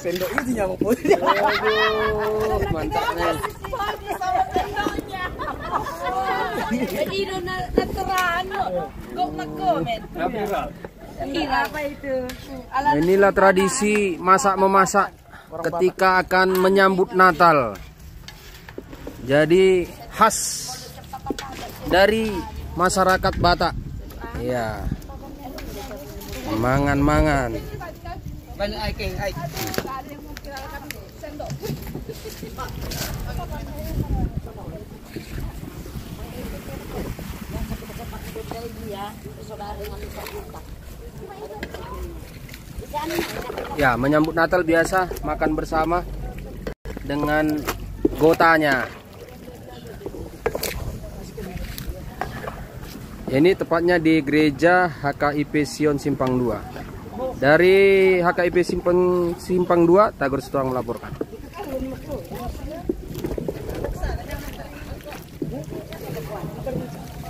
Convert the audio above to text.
Sendok itu nyamuk pun. Aduh, mantap nih. Jadi natural, kok makomen. Apa itu? Inilah tradisi masak memasak ketika akan menyambut Natal. Jadi khas dari masyarakat Batak. Iya. Mangan-mangan. Ya, menyambut Natal biasa makan bersama dengan gotanya. Ini tepatnya di gereja HKIP Sion Simpang 2. Dari HKIP Simpang 2, Tagor Situang melaporkan.